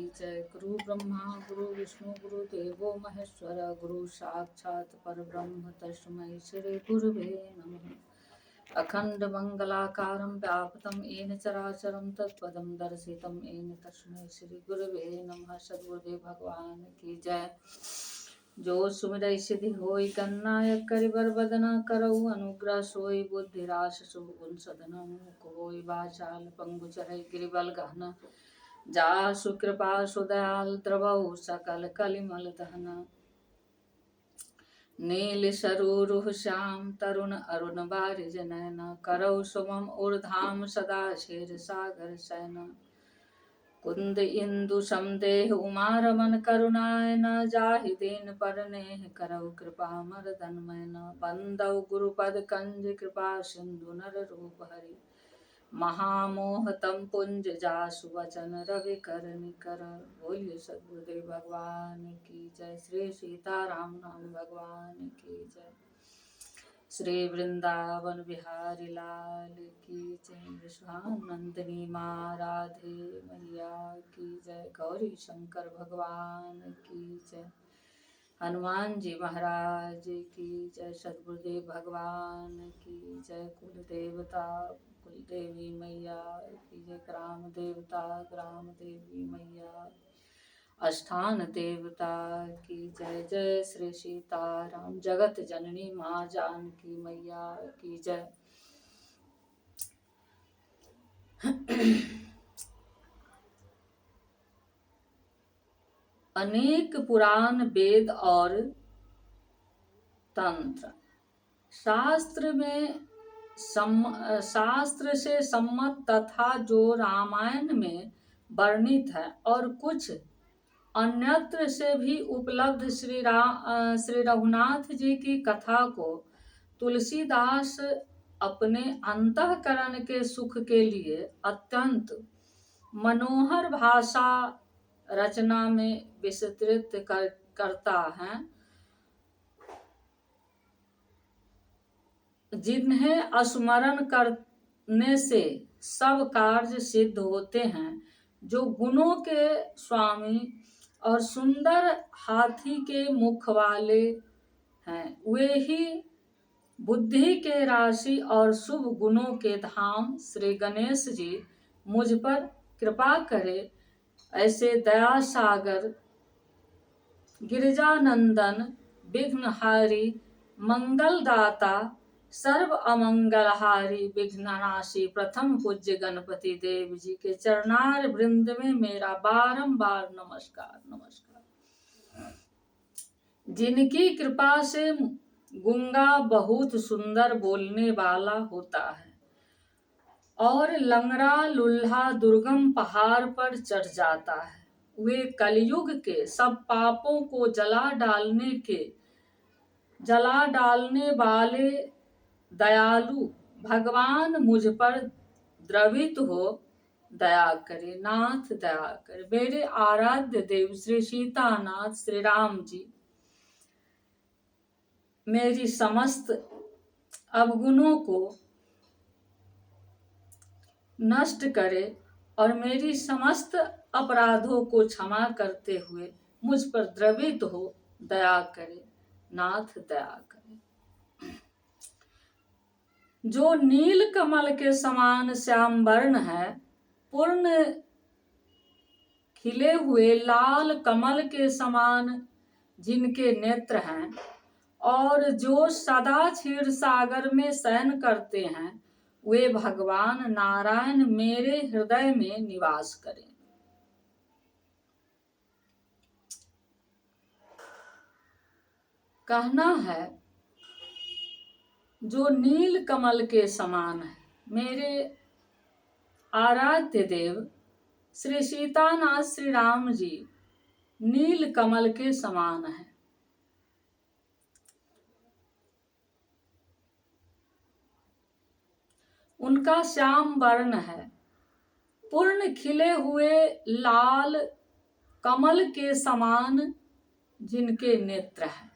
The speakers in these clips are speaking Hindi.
जय। गुरु ब्रह्मा गुरु विष्णु गुरु देवो महेश्वर गुरु साक्षात् परब्रह्म तस्मै श्री गुरुवे नमः। अखंड मंगलाकारं व्याप्तं येन चराचरं तत्पदं दर्शितं येन तस्मै श्री गुरुवे नमः। सद्गुरुदेव भगवान की जय। जो सुमिरै सिद्धि होय गणनायक करिबर बदना करौ अनुग्रह सोई बुद्धिराश शुभ गुण सदना मुख होय वाचाल पंगु चढ़ै गिरिबल गहना जा सुकृपा सुदयाल द्रवौ सकल कलिमल दहना नील सरूरुह श्याम तरुण अरुण बारिज नयना करौ सुमम उर्धाम सदा क्षीर सागर शयना कुंद इंदु समदेह उमा रमन करुणाय न जाहि दीन परनेह करौ कृपा मर्दन मैना बंदौ गुरुपद कंज कृपा सिंधु नर रूप हरि महामोह तम पुंज जासु वचन रवि कर निकर। बोलिए सद्गुरुदेव भगवान की जय। श्री सीताराम नाम भगवान की जय। श्री वृंदावन बिहारी लाल की जय। विश्वानंदिनी माँ राधे मैया की जय। गौरी शंकर भगवान की जय। हनुमान जी महाराज की जय। सद्गुरुदेव भगवान की जय। कुल देवता कुल देवी मैया की जय। ग्राम देवता ग्राम देवी मैया अष्टान देवता की जय। जय श्री सीताराम। जगत जननी माँ जानकी मैया की जय। अनेक पुराण वेद और तंत्र शास्त्र से सम्मत तथा जो रामायण में वर्णित है और कुछ अन्यत्र से भी उपलब्ध श्री रघुनाथ जी की कथा को तुलसीदास अपने अंतःकरण के सुख के लिए अत्यंत मनोहर भाषा रचना में विस्तृत करता है, जिन्हें स्मरण करने से सब कार्य सिद्ध होते हैं। जो गुणों के स्वामी और सुंदर हाथी के मुख वाले हैं, वे ही बुद्धि के राशि और शुभ गुणों के धाम। श्री गणेश जी मुझ पर कृपा करे। ऐसे दया सागर गिरिजानंदन विघ्नहारी मंगलदाता सर्व अमंगलहारी विघ्ननाशी प्रथम पूज्य गणपति देव जी के चरणार वृंद में मेरा बारंबार नमस्कार नमस्कार। जिनकी कृपा से गूंगा बहुत सुंदर बोलने वाला होता है और लंगड़ा लुल्हा दुर्गम पहाड़ पर चढ़ जाता है, वे कलयुग के सब पापों को जला डालने वाले दयालु भगवान मुझ पर द्रवित हो दया करे। नाथ दया करे। मेरे आराध्य देव श्री सीतानाथ श्री राम जी मेरी समस्त अवगुणों को नष्ट करे और मेरी समस्त अपराधों को क्षमा करते हुए मुझ पर द्रवित हो दया करे। नाथ दया करे। जो नील कमल के समान श्याम वर्ण है, पूर्ण खिले हुए लाल कमल के समान जिनके नेत्र हैं और जो सदा क्षीर सागर में शयन करते हैं, वे भगवान नारायण मेरे हृदय में निवास करें। कहना है जो नील कमल के समान है, मेरे आराध्य देव श्री सीतानाथ श्री राम जी नील कमल के समान है। उनका श्याम वर्ण है, पूर्ण खिले हुए लाल कमल के समान जिनके नेत्र हैं।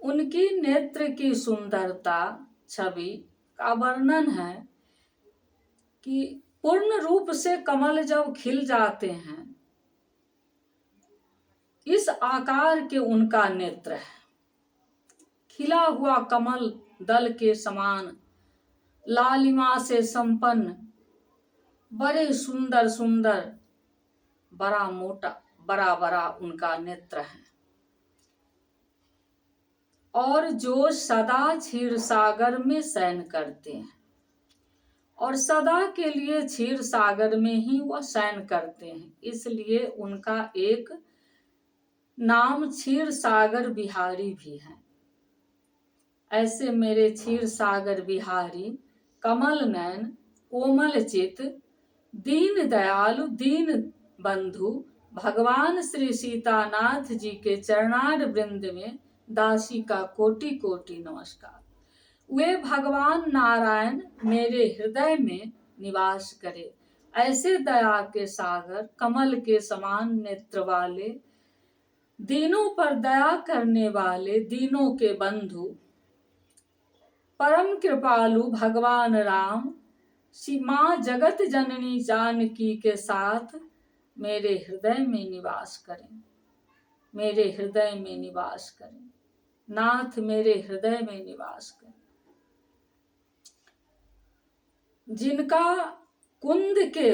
उनकी नेत्र की सुंदरता छवि का वर्णन है कि पूर्ण रूप से कमल जब खिल जाते हैं, इस आकार के उनका नेत्र है। खिला हुआ कमल दल के समान, लालिमा से संपन्न, बड़े सुंदर सुंदर, बड़ा मोटा, बड़ा बड़ा उनका नेत्र है। और जो सदा क्षीर सागर में शयन करते हैं, और सदा के लिए क्षीर सागर में ही वह शयन करते हैं, इसलिए उनका एक नाम क्षीर सागर बिहारी भी है। ऐसे मेरे क्षीर सागर बिहारी, कमल नयन, कोमल चित, दीन दयालु, दीन बंधु भगवान श्री सीतानाथ जी के चरणार वृंद में दासी का कोटि कोटि नमस्कार। वे भगवान नारायण मेरे हृदय में निवास करे। ऐसे दया के सागर, कमल के समान नेत्र वाले, दीनों पर दया करने वाले, दीनों के बंधु, परम कृपालु भगवान राम, माँ जगत जननी जानकी के साथ मेरे हृदय में निवास करें, मेरे हृदय में निवास करें। नाथ मेरे हृदय में निवास करें। जिनका कुंद के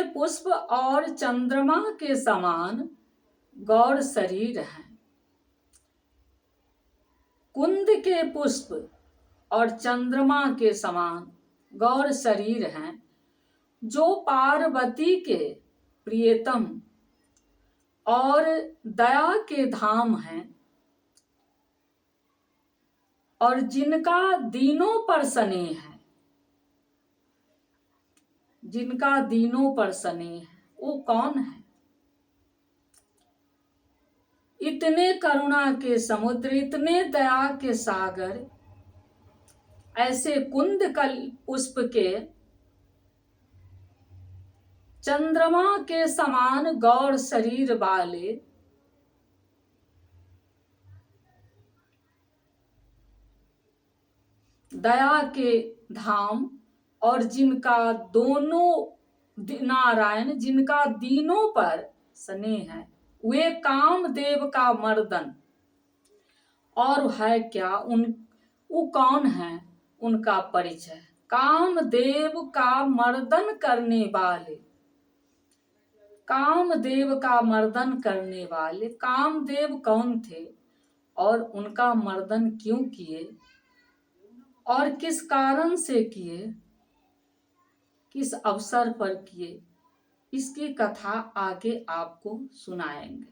पुष्प और चंद्रमा के समान गौर शरीर है। कुंद के पुष्प और चंद्रमा के समान गौर शरीर हैं, जो पार्वती के प्रियतम और दया के धाम हैं, और जिनका दीनों पर स्नेह है, जिनका दीनों पर स्नेह है, वो कौन है? इतने करुणा के समुद्र, इतने दया के सागर, ऐसे कुंद कल पुष्प के चंद्रमा के समान गौर शरीर वाले, दया के धाम, और जिनका दोनों नारायण, जिनका दीनों पर स्नेह है, वे कामदेव का मर्दन। और है क्या वो कौन है? उनका परिचय, कामदेव का मर्दन करने वाले, कामदेव का मर्दन करने वाले। कामदेव कौन थे और उनका मर्दन क्यों किए और किस कारण से किए, किस अवसर पर किए, इसकी कथा आगे आपको सुनाएंगे।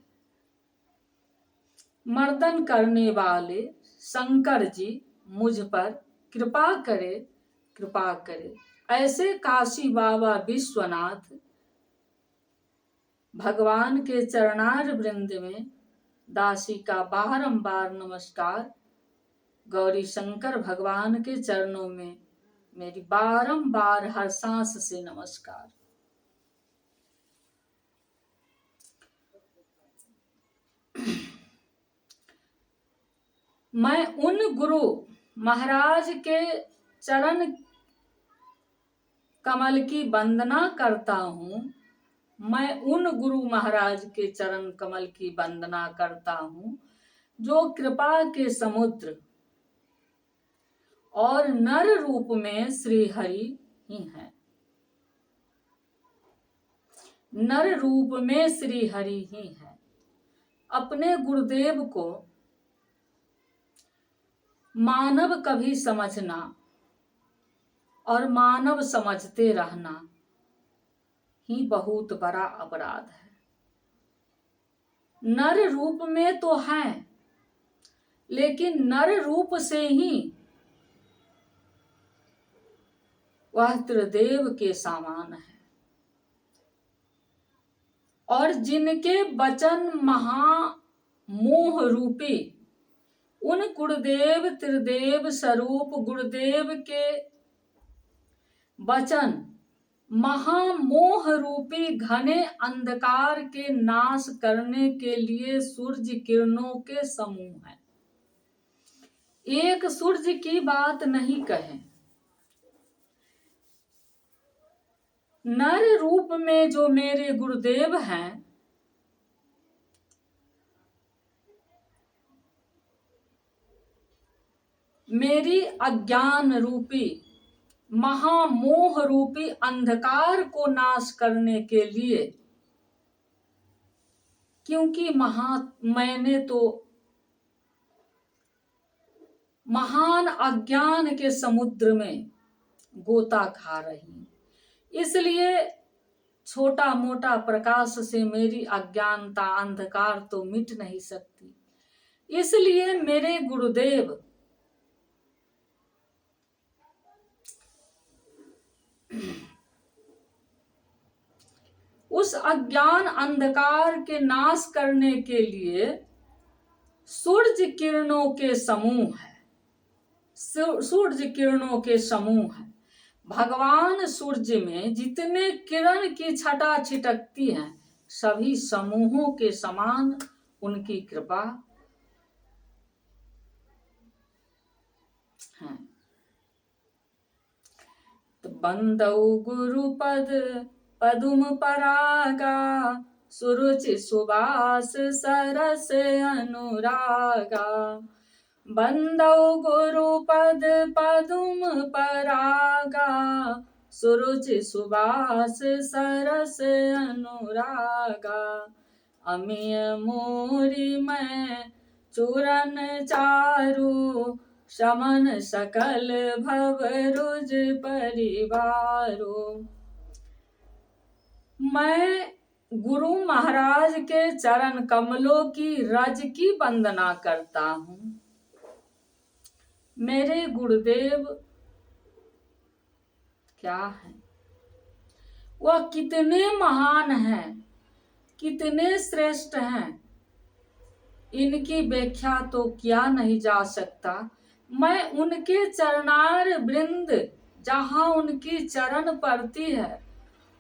मर्दन करने वाले शंकर जी मुझ पर कृपा करे, कृपा करे। ऐसे काशी बाबा विश्वनाथ भगवान के चरणार वृंद में दासी का बारंबार नमस्कार। गौरी शंकर भगवान के चरणों में मेरी बारंबार हर सांस से नमस्कार। मैं उन गुरु महाराज के चरण कमल की वंदना करता हूँ। मैं उन गुरु महाराज के चरण कमल की वंदना करता हूँ, जो कृपा के समुद्र और नर रूप में श्री हरि ही हैं। नर रूप में श्री हरि ही हैं। अपने गुरुदेव को मानव कभी समझना और मानव समझते रहना ही बहुत बड़ा अपराध है। नर रूप में तो है, लेकिन नर रूप से ही वह त्रिदेव के समान है। और जिनके वचन महामोह रूपी उन गुरुदेव त्रिदेव स्वरूप गुरुदेव के वचन महामोह रूपी घने अंधकार के नाश करने के लिए सूर्य किरणों के समूह है। एक सूर्य की बात नहीं कहें, नर रूप में जो मेरे गुरुदेव हैं, मेरी अज्ञान रूपी महामोह रूपी अंधकार को नाश करने के लिए, क्योंकि मैंने तो महान अज्ञान के समुद्र में गोता खा रही हूं, इसलिए छोटा मोटा प्रकाश से मेरी अज्ञानता अंधकार तो मिट नहीं सकती। इसलिए मेरे गुरुदेव उस अज्ञान अंधकार के नाश करने के लिए सूर्य किरणों के समूह है, सूर्य किरणों के समूह है। भगवान सूर्य में जितने किरण की छटा छिटकती हैं, सभी समूहों के समान उनकी कृपा है। तो बंदौ गुरुपद पदुम परागा, सुरुचि सुबास सरस अनुरागा। बंदौ गुरुपद पदुम परागा, सुरुचि सुबास सरस अनुरागा। अमिय मोरी मैं चूरन चारु, शमन सकल भव रुज परिवारो। मैं गुरु महाराज के चरण कमलों की रज की वंदना करता हूँ। मेरे गुरुदेव क्या है, वह कितने महान हैं, कितने श्रेष्ठ हैं, इनकी व्याख्या तो किया नहीं जा सकता। मैं उनके चरणार वृंद, जहाँ उनकी चरण पड़ती है,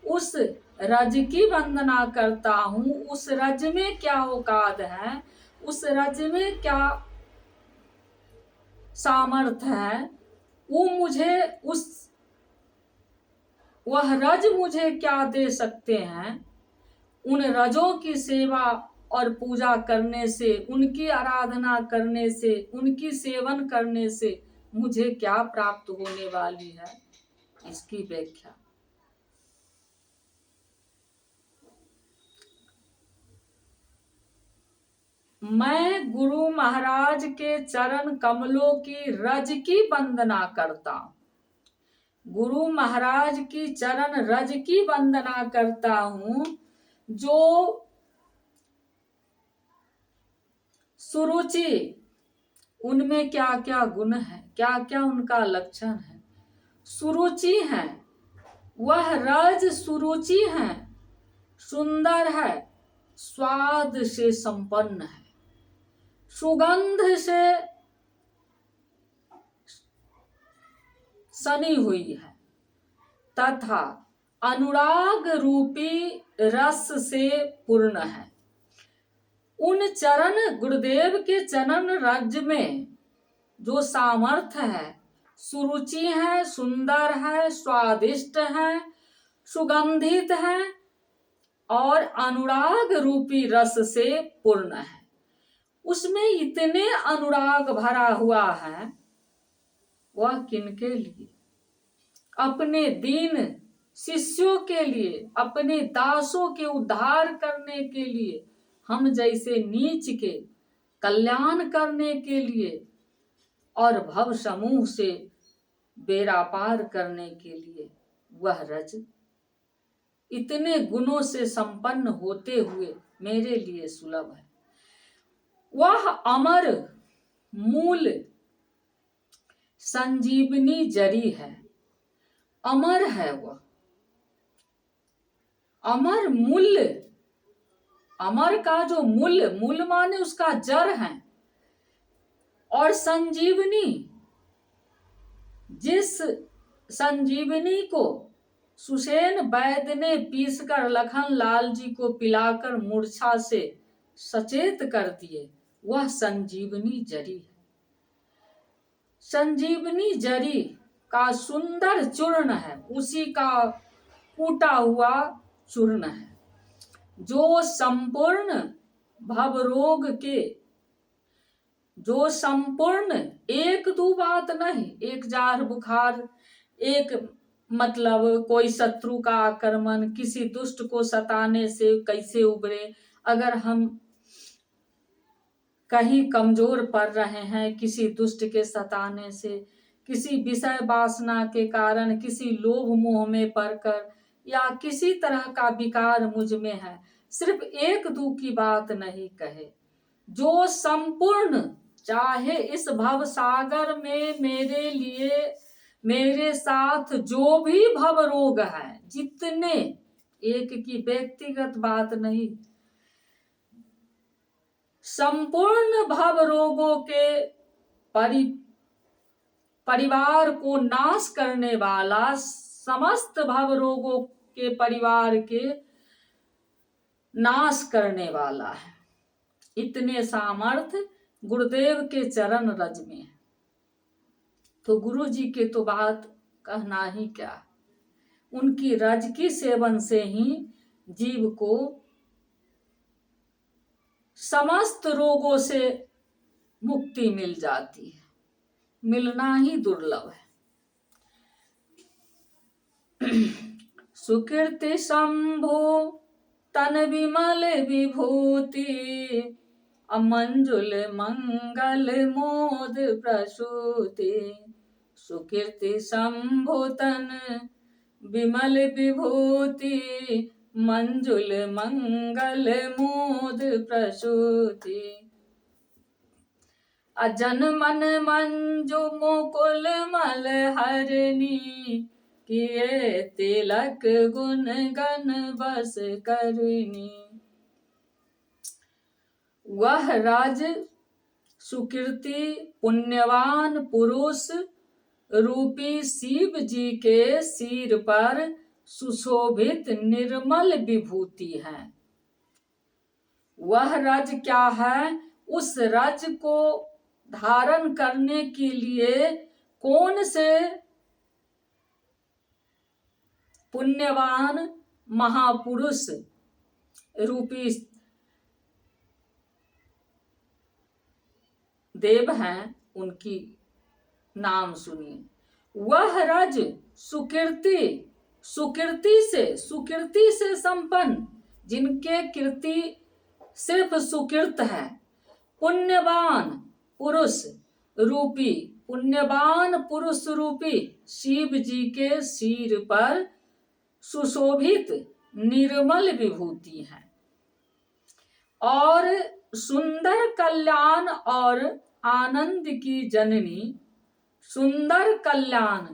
उस रज की वंदना करता हूँ। उस रज में क्या औकात है, उस रज में क्या सामर्थ्य है, वो मुझे वह रज मुझे क्या दे सकते हैं। उन रजों की सेवा और पूजा करने से, उनकी आराधना करने से, उनकी सेवन करने से मुझे क्या प्राप्त होने वाली है, इसकी व्याख्या। मैं गुरु महाराज के चरण कमलों की रज की वंदना करता हूँ। गुरु महाराज की चरण रज की वंदना करता हूँ, जो सुरुचि, उनमें क्या क्या गुण है, क्या क्या उनका लक्षण है। सुरुचि है, वह रज सुरुचि है, सुंदर है, स्वाद से संपन्न है, सुगंध से सनी हुई है, तथा अनुराग रूपी रस से पूर्ण है। उन चरण, गुरुदेव के चरण रज में जो सामर्थ्य है, सुरुचि है, सुंदर है, स्वादिष्ट है, सुगंधित है और अनुराग रूपी रस से पूर्ण है। उसमें इतने अनुराग भरा हुआ है, वह किनके लिए? अपने दीन शिष्यों के लिए, अपने दासों के उद्धार करने के लिए, हम जैसे नीच के कल्याण करने के लिए और भव समूह से बेड़ा पार करने के लिए वह रज इतने गुणों से संपन्न होते हुए मेरे लिए सुलभ है। वह अमर मूल संजीवनी जरी है, अमर है वह, अमर मूल्य, अमर का जो मूल्य, मूल माने उसका जड़ है, और संजीवनी, जिस संजीवनी को सुसेन वैद्य ने पीसकर लखन लाल जी को पिलाकर मूर्छा से सचेत कर दिए, वह संजीवनी जरी है। संजीवनी जरी का सुंदर चूर्ण है, उसी का कूटा हुआ चूर्ण है, जो संपूर्ण भवरोग के, जो संपूर्ण, एक दो बात नहीं, एक जार बुखार, एक मतलब कोई शत्रु का आक्रमण, किसी दुष्ट को सताने से कैसे उबरे, अगर हम कहीं कमजोर पड़ रहे हैं किसी दुष्ट के सताने से, किसी विषय वासना के कारण, किसी लोभ मोह में पड़कर, या किसी तरह का विकार मुझ में है, सिर्फ एक दो की बात नहीं कहे, जो संपूर्ण, चाहे इस भव सागर में मेरे लिए, मेरे साथ जो भी भव रोग है, जितने, एक की व्यक्तिगत बात नहीं, संपूर्ण भव रोगों के परिवार को नाश करने वाला, समस्त भव रोगों के परिवार के नाश करने वाला है, इतने सामर्थ्य गुरुदेव के चरण रज में है। तो गुरु जी के तो बात कहना ही क्या, उनकी रज की सेवन से ही जीव को समस्त रोगों से मुक्ति मिल जाती है, मिलना ही दुर्लभ है। सुकृति शंभो तन विमल विभूति, अमंजुल मंगल मोद प्रसूति, सुकृति शंभो तन विमल विभूति, मंजुल मंगल मोद प्रसूति, अजन मन मंजु मुकुल मल हरणी, किए तिलक गुण गण बस करनी। वह राज सुकृति पुण्यवान पुरुष रूपी शिव जी के सिर पर सुशोभित निर्मल विभूति है। वह रज क्या है? उस रज को धारण करने के लिए कौन से पुण्यवान महापुरुष रूपी देव हैं, उनकी नाम सुनिए। वह रज सुकृति से संपन्न, जिनके कीर्ति सिर्फ सुकृत है, पुण्यवान पुरुष रूपी शिव जी के सिर पर सुशोभित निर्मल विभूति है, और सुंदर कल्याण और आनंद की जननी। सुंदर कल्याण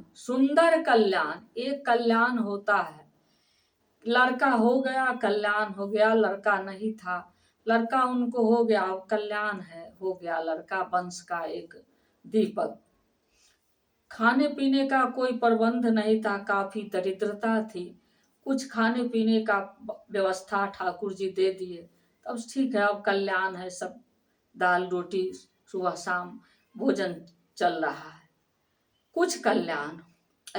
एक कल्याण होता है, लड़का हो गया कल्याण हो गया, लड़का नहीं था लड़का उनको हो गया, कल्याण है, हो गया लड़का, वंश का एक दीपक। खाने पीने का कोई प्रबंध नहीं था, काफी दरिद्रता थी, कुछ खाने पीने का व्यवस्था ठाकुर जी दे दिए, तब ठीक है, अब कल्याण है, सब दाल रोटी सुबह शाम भोजन चल रहा है। कुछ कल्याण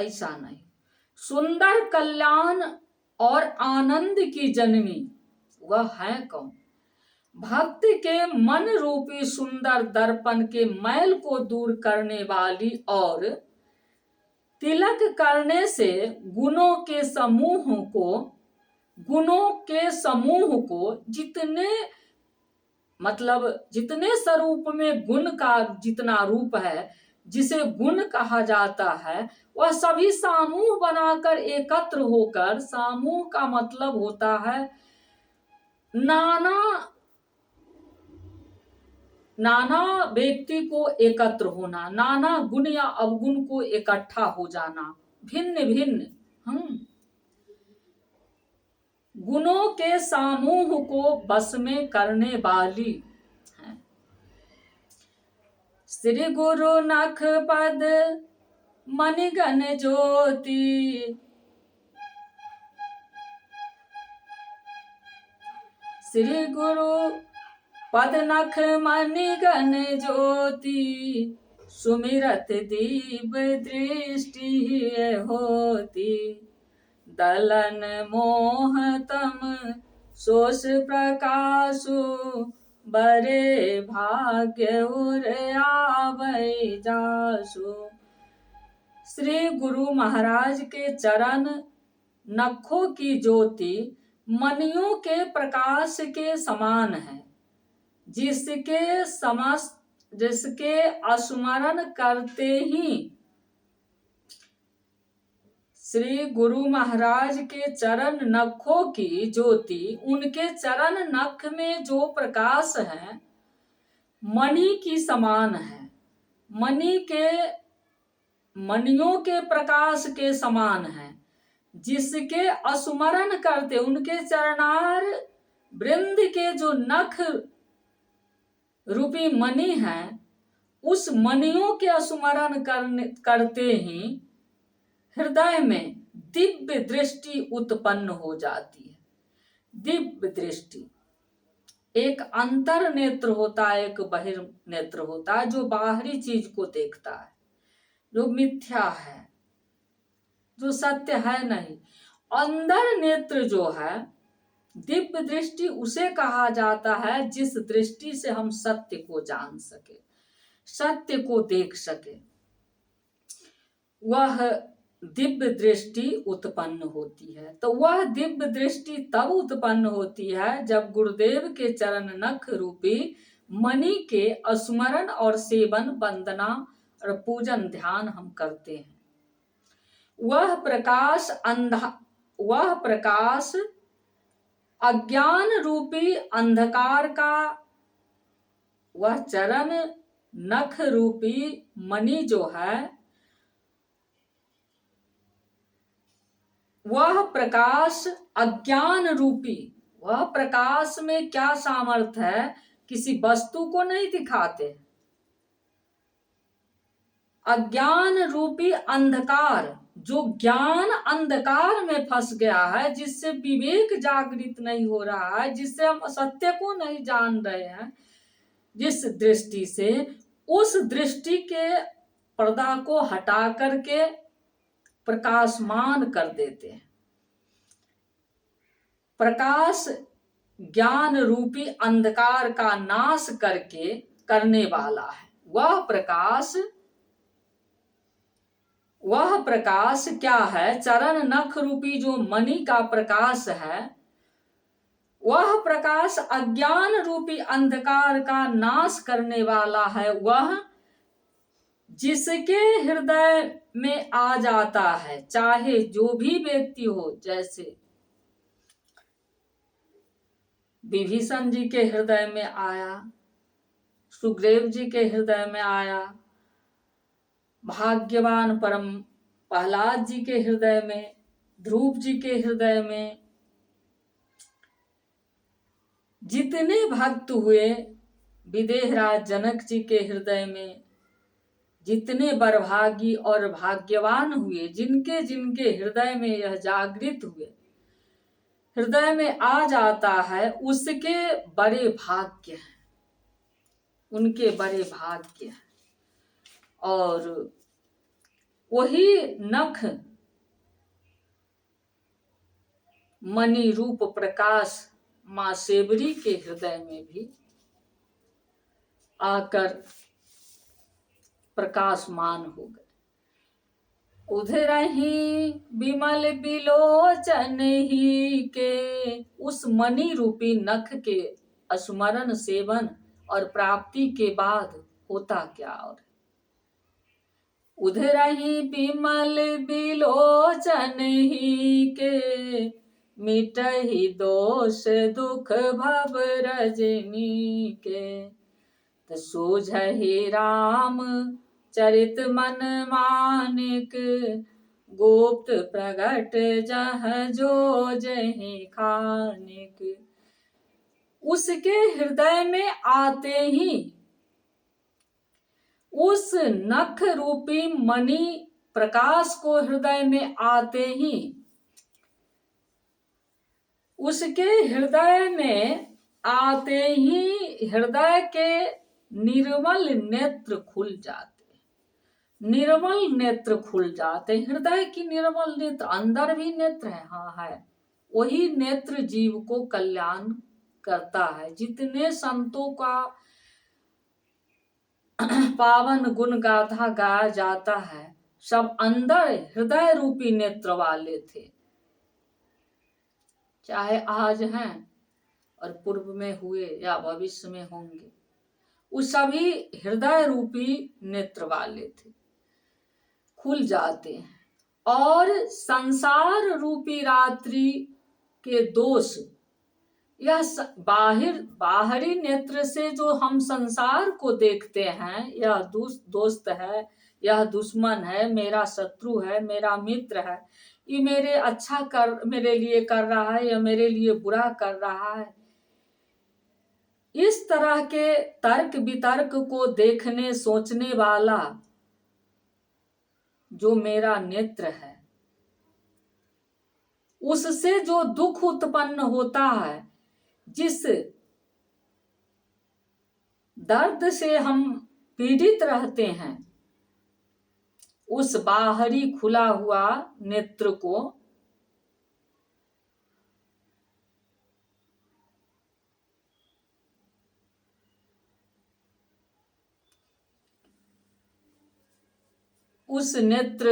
ऐसा नहीं, सुंदर कल्याण और आनंद की जननी वह है कौन? भक्त के मन रूपी सुंदर दर्पण के मैल को दूर करने वाली और तिलक करने से गुणों के समूह को जितने स्वरूप में गुण का जितना रूप है, जिसे गुण कहा जाता है, वह सभी समूह बनाकर एकत्र होकर, समूह का मतलब होता है नाना व्यक्ति को एकत्र होना, नाना गुण या अवगुण को इकट्ठा हो जाना, भिन्न भिन्न गुणों के समूह को बस में करने वाली है। श्री गुरु नख पद मणिगण ज्योति, श्री गुरु पद नख मणिगण ज्योति, सुमिरत दीप दृष्टि होती, दलन मोह तम सोस प्रकाशु बरे भाग्य उर आवै जासु। श्री गुरु महाराज के चरण नखों की ज्योति मनियों के प्रकाश के समान है, जिसके स्मरण करते ही श्री गुरु महाराज के चरण नखों की ज्योति, उनके चरण नख में जो प्रकाश है मणि की समान है, मणियों के प्रकाश के समान है, जिसके स्मरण करते उनके चरणार वृंद के जो नख रूपी मणि है, उस मणियों के स्मरण करते ही हृदय में दिव्य दृष्टि उत्पन्न हो जाती है। दिव्य दृष्टि एक अंतर नेत्र होता है, एक बहिर नेत्र होता है, जो बाहरी चीज को देखता है, जो मिथ्या है, जो सत्य है नहीं। अंदर नेत्र जो है दिव्य दृष्टि, उसे कहा जाता है जिस दृष्टि से हम सत्य को जान सके, सत्य को देख सके, वह दिव्य दृष्टि उत्पन्न होती है। तो वह दिव्य दृष्टि तब उत्पन्न होती है जब गुरुदेव के चरण नख रूपी मणि के स्मरण और सेवन, वंदना और पूजन ध्यान हम करते हैं। वह प्रकाश अज्ञान रूपी अंधकार का, वह चरण नख रूपी मणि जो है, वह प्रकाश अज्ञान रूपी, वह प्रकाश में क्या सामर्थ्य है, किसी वस्तु को नहीं दिखाते। अज्ञान रूपी अंधकार, जो ज्ञान अंधकार में फंस गया है, जिससे विवेक जागृत नहीं हो रहा है, जिससे हम सत्य को नहीं जान रहे हैं, जिस दृष्टि से, उस दृष्टि के पर्दा को हटा करके प्रकाशमान कर देते हैं। प्रकाश ज्ञान रूपी अंधकार का नाश करने वाला है। वह प्रकाश क्या है? चरण नख रूपी जो मणि का प्रकाश है, वह प्रकाश अज्ञान रूपी अंधकार का नाश करने वाला है। वह जिसके हृदय में आ जाता है, चाहे जो भी व्यक्ति हो, जैसे विभीषण जी के हृदय में आया, सुग्रीव जी के हृदय में आया, भाग्यवान परम प्रहलाद जी के हृदय में, ध्रुव जी के हृदय में, जितने भक्त हुए विदेहराज जनक जी के हृदय में, जितने बरभागी और भाग्यवान हुए, जिनके जिनके हृदय में यह जागृत हुए, हृदय में आ जाता है, उसके बड़े भाग्य हैं, उनके बड़े भाग्य हैं। और वही नख मणि रूप प्रकाश मां सेवरी के हृदय में भी आकर प्रकाशमान हो गए। उधर ही विमल बिलोचन ही के, उस मणि रूपी नख के स्मरण, सेवन और प्राप्ति के बाद होता क्या? और उधर ही विमल बिलोचन ही के, मिटहि दोष दुख भव रजनी के, त सोझहि राम चरित मन मानिक, गुप्त प्रगट जह जो जहि खानिक। उसके हृदय में आते ही, उस नख रूपी मणि प्रकाश को हृदय में आते ही, उसके हृदय में आते ही हृदय के निर्मल नेत्र खुल जाते, निर्मल नेत्र खुल जाते। हृदय की निर्मल नेत्र, अंदर भी नेत्र है, हाँ है, वही नेत्र जीव को कल्याण करता है। जितने संतों का पावन गुण गाथा गाया जाता है, सब अंदर हृदय रूपी नेत्र वाले थे, चाहे आज हैं और पूर्व में हुए या भविष्य में होंगे, वो सभी हृदय रूपी नेत्र वाले थे, खुल जाते हैं। और संसार रूपी रात्रि के दोष, यह बाहरी नेत्र से जो हम संसार को देखते हैं, यह दोस्त है, यह दुश्मन है, मेरा शत्रु है, मेरा मित्र है, ये मेरे लिए कर रहा है या मेरे लिए बुरा कर रहा है, इस तरह के तर्क वितर्क को देखने सोचने वाला जो मेरा नेत्र है, उससे जो दुख उत्पन्न होता है, जिस दर्द से हम पीड़ित रहते हैं, उस बाहरी खुला हुआ नेत्र को उस नेत्र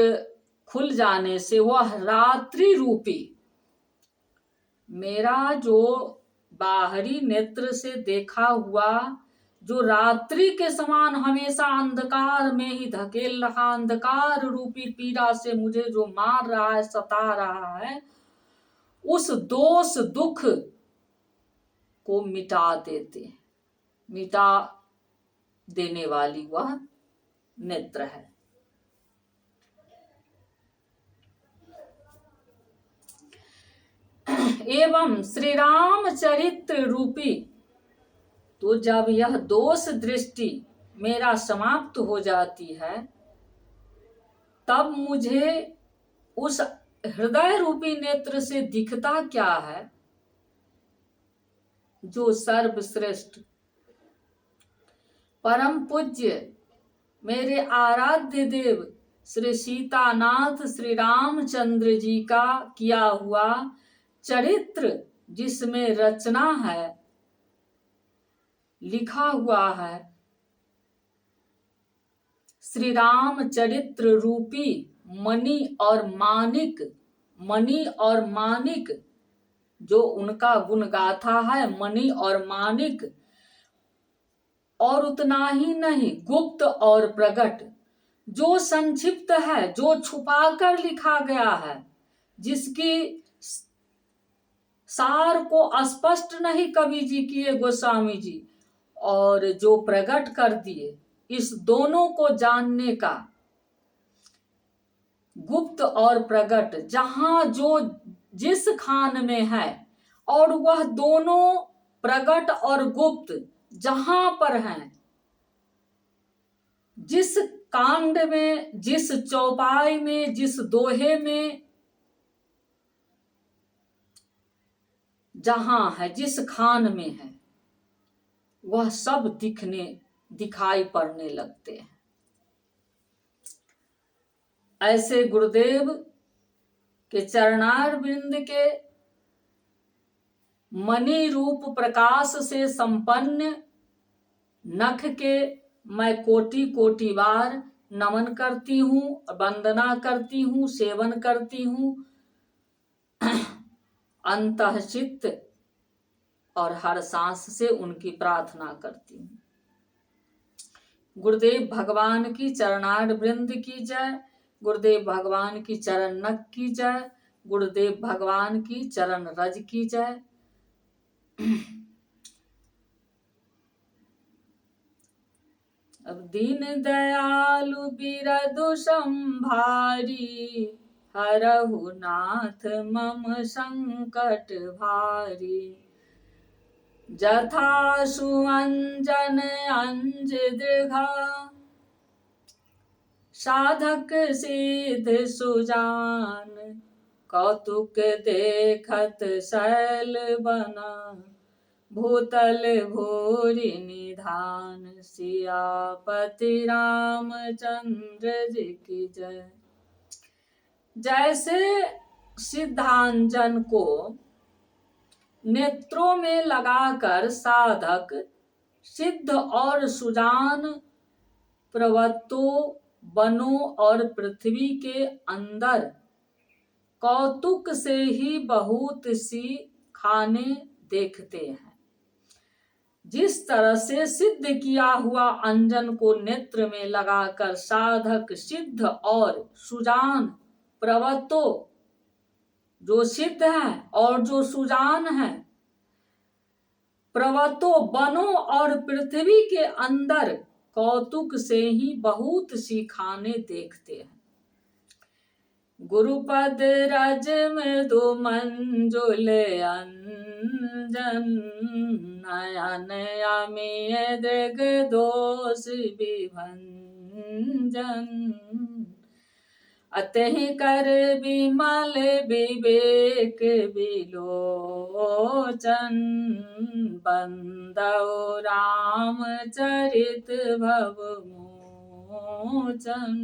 खुल जाने से वह रात्रि रूपी, मेरा जो बाहरी नेत्र से देखा हुआ जो रात्रि के समान हमेशा अंधकार में ही धकेल रहा, अंधकार रूपी पीड़ा से मुझे जो मार रहा है, सता रहा है, उस दोष दुख को मिटा देने वाली वह नेत्र है। एवं श्री राम चरित्र रूपी, तो जब यह दोष दृष्टि मेरा समाप्त हो जाती है, तब मुझे उस हृदय रूपी नेत्र से दिखता क्या है, जो सर्वश्रेष्ठ परम पूज्य मेरे आराध्य देव श्री सीतानाथ श्री रामचंद्र जी का किया हुआ चरित्र, जिसमें रचना है, लिखा हुआ है, श्री राम चरित्र रूपी मणि और मानिक जो उनका गुण गाथा है, मणि और मानिक, और उतना ही नहीं, गुप्त और प्रकट, जो संक्षिप्त है, जो छुपाकर लिखा गया है, जिसकी सार को स्पष्ट नहीं कवि जी किए गोस्वामी जी, और जो प्रकट कर दिए, इस दोनों को जानने का, गुप्त और प्रकट, जहां जो जिस खान में है, और वह दोनों प्रकट और गुप्त जहां पर हैं, जिस कांड में, जिस चौपाई में, जिस दोहे में जहां है, जिस खान में है, वह सब दिखाई पड़ने लगते हैं। ऐसे गुरुदेव के चरणार बिंद के मणि रूप प्रकाश से संपन्न नख के मैं कोटि कोटि बार नमन करती हूँ, वंदना करती हूँ, सेवन करती हूँ, अंतःचित्त और हर सांस से उनकी प्रार्थना करती हूँ। गुरुदेव भगवान की चरणार वृंद की जय, गुरुदेव भगवान की चरण नख की जय, गुरुदेव भगवान की चरण रज की जय। अब दीन दयालु बिरदु संभारी, हरहु नाथ मम संकट भारी, जथा सुअंजन अंज दृघा, साधक सिद्ध सुजान, कौतुक देखत शैल बना, भूतल भूरि निधान, सियापति रामचंद्र जी की जय। जैसे सिद्धांजन को नेत्रों में लगाकर साधक सिद्ध और सुजान पर्वतों, वनों और पृथ्वी के अंदर कौतुक से ही बहुत सी खाने देखते हैं, जिस तरह से सिद्ध किया हुआ अंजन को नेत्र में लगाकर साधक सिद्ध और सुजान पर्वतों, जो सिद्ध है और जो सुजान है, पर्वतों, वनों और पृथ्वी के अंदर कौतुक से ही बहुत सी खाने देखते हैं। गुरुपद रज में दो मंजुल अंजन, नयन अमीय दृग दोष विभंजन, अतहि कर विमल विवेक विलोचन, बंदौ रामचरित भव मोचन,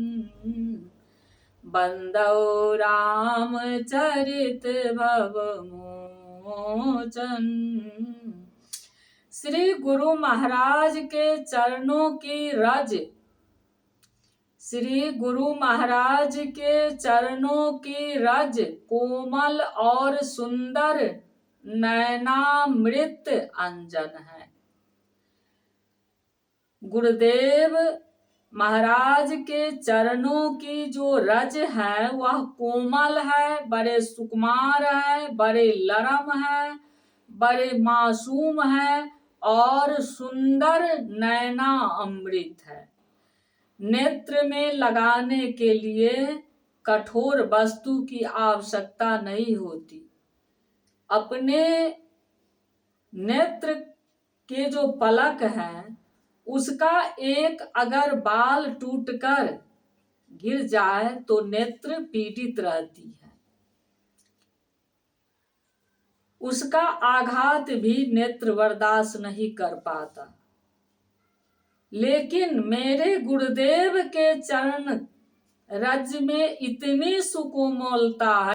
बंदौ रामचरित भव मोचन। श्री गुरु महाराज के चरणों की रज, श्री गुरु महाराज के चरणों की रज कोमल और सुंदर नयनामृत अंजन है। गुरुदेव महाराज के चरणों की जो रज है वह कोमल है, बड़े सुकुमार है, बड़े लरम है, बड़े मासूम है और सुंदर नयना अमृत है। नेत्र में लगाने के लिए कठोर वस्तु की आवश्यकता नहीं होती। अपने नेत्र के जो पलक है उसका एक अगर बाल टूटकर गिर जाए तो नेत्र पीड़ित रहती है, उसका आघात भी नेत्र बर्दाश्त नहीं कर पाता। लेकिन मेरे गुरुदेव के चरण रज में इतनी सुकोमलता है